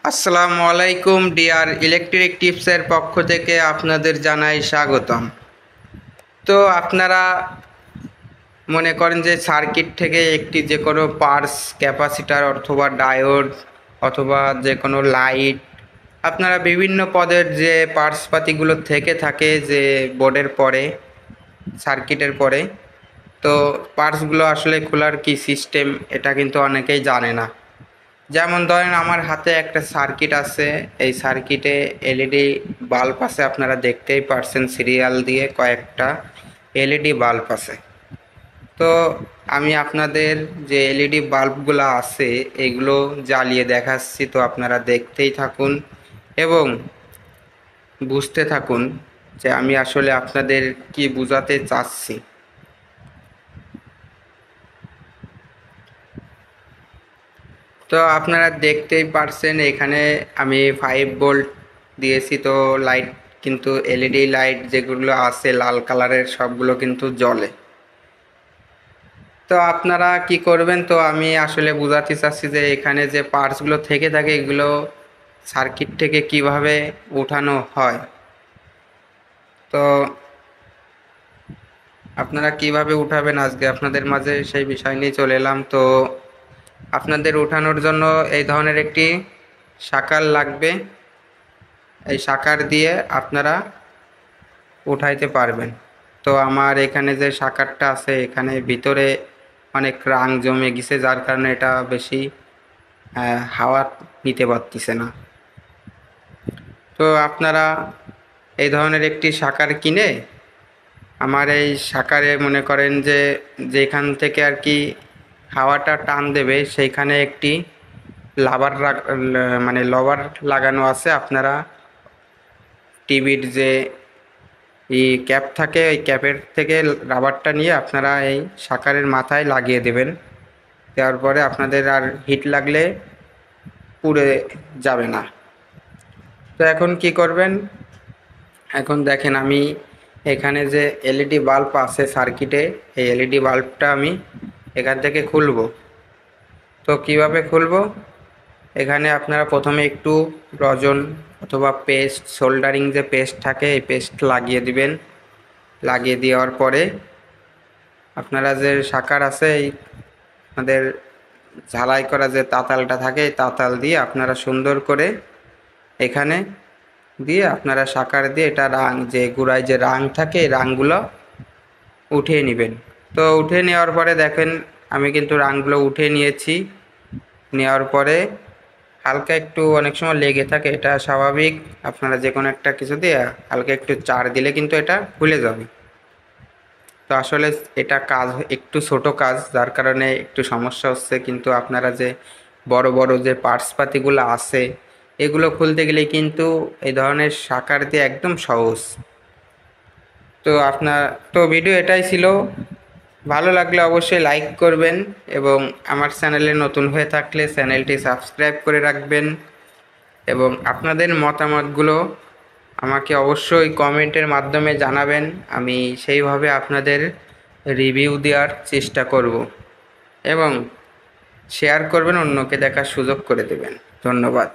আসসালামু আলাইকুম deer electric টিপসের পক্ষ থেকে আপনাদের জানাই স্বাগতম। তো আপনারা মনে করেন যে সার্কিট থেকে একটি যে কোনো পার্স ক্যাপাসিটার অথবা ডায়োড অথবা যে কোনো লাইট আপনারা বিভিন্ন পদের যে পার্টসপাতিগুলো থেকে থাকে যে বোর্ডের পরে সার্কিটের পরে, তো পার্টসগুলো আসলে খোলার কি সিস্টেম এটা কিন্তু অনেকেই জানে না। যেমন ধরেন আমার হাতে একটা সার্কিট আছে, এই সার্কিটে এলইডি বাল্ব আছে, আপনারা দেখতেই পারছেন সিরিয়াল দিয়ে কয়েকটা এলইডি বাল্ব আছে। তো আমি আপনাদের যে এলইডি বাল্বগুলো আছে এগুলো জ্বালিয়ে দেখাচ্ছি, তো আপনারা দেখতেই থাকুন এবং বুঝতে থাকুন যে আমি আসলে আপনাদের কি বোঝাতে চাচ্ছি। তো আপনারা দেখতেই পারছেন এখানে আমি 5 ভোল্ট দিয়েছি, তো লাইট কিন্তু এলইডি লাইট যেগুলো আছে লাল কালারের সবগুলো কিন্তু জ্বলে। তো আপনারা কি করবেন, তো আমি আসলে বোঝাতে চাচ্ছি যে এখানে যে পার্টসগুলো থেকে থাকে এগুলো সার্কিট থেকে কিভাবে উঠানো হয়। তো আপনারা কিভাবে উঠাবেন আজকে আপনাদের মাঝে সেই বিষয় নিয়ে চলে এলাম। তো আপনাদের উঠানোর জন্য এই ধরনের একটি শাকাল লাগবে, এই শাকার দিয়ে আপনারা উঠাইতে পারবেন। তো আমার এখানে যে শাকারটা আছে এখানে ভিতরে অনেক রাং জমে গেছে, যার কারণে এটা বেশি হাওয়া নিতে পারতেছে না। তো আপনারা এই ধরনের একটি শাকার কিনে আমার এই শাকারে মনে করেন যে যেখান থেকে আর কি হাওয়াটা টান দেবে সেইখানে একটি মানে লবার লাগানো আছে। আপনারা টিভির যে ক্যাপ থাকে ওই ক্যাপের থেকে রাবারটা নিয়ে আপনারা এই শাকারের মাথায় লাগিয়ে দেবেন। দেওয়ার পরে আপনাদের আর হিট লাগলে পুড়ে যাবে না। তো এখন কি করবেন, এখন দেখেন আমি এখানে যে এলইডি বাল্ব আছে সার্কিটে, এই এলইডি বাল্বটা আমি এখান থেকে খুলব। তো কিভাবে খুলব, এখানে আপনারা প্রথমে একটু রজন অথবা পেস্ট, সোল্ডারিং যে পেস্ট থাকে এই পেস্ট লাগিয়ে দিবেন। লাগিয়ে দেওয়ার পরে আপনারা যে শাকার আছে এই আমাদের ঝালাই করা যে তাতালটা থাকে এই তাতাল দিয়ে আপনারা সুন্দর করে এখানে দিয়ে আপনারা শাকার দিয়ে এটা রাং যে গুঁড়ায় যে রাং থাকে এই রাংগুলো উঠিয়ে নেবেন। তো উঠে নেওয়ার পরে দেখেন আমি কিন্তু রাংগুলো উঠে নিয়েছি। নেওয়ার পরে হালকা একটু অনেক সময় লেগে থাকে, এটা স্বাভাবিক। আপনারা যে কোনো একটা কিছু দিয়ে হালকা একটু চার দিলে কিন্তু এটা খুলে যাবে। তো আসলে এটা কাজ একটু ছোট কাজ, যার কারণে একটু সমস্যা হচ্ছে, কিন্তু আপনারা যে বড় বড় যে পার্টসপাতিগুলো আছে এগুলো খুলতে গেলে কিন্তু এই ধরনের শাকার দিয়ে একদম সহজ। তো তো ভিডিও এটাই ছিল। ভালো লাগলে অবশ্যই লাইক করবেন এবং আমার চ্যানেলে নতুন হয়ে থাকলে চ্যানেলটি সাবস্ক্রাইব করে রাখবেন এবং আপনাদের মতামতগুলো আমাকে অবশ্যই কমেন্টের মাধ্যমে জানাবেন। আমি সেইভাবে আপনাদের রিভিউ দেওয়ার চেষ্টা করব এবং শেয়ার করবেন, অন্যকে দেখার সুযোগ করে দেবেন। ধন্যবাদ।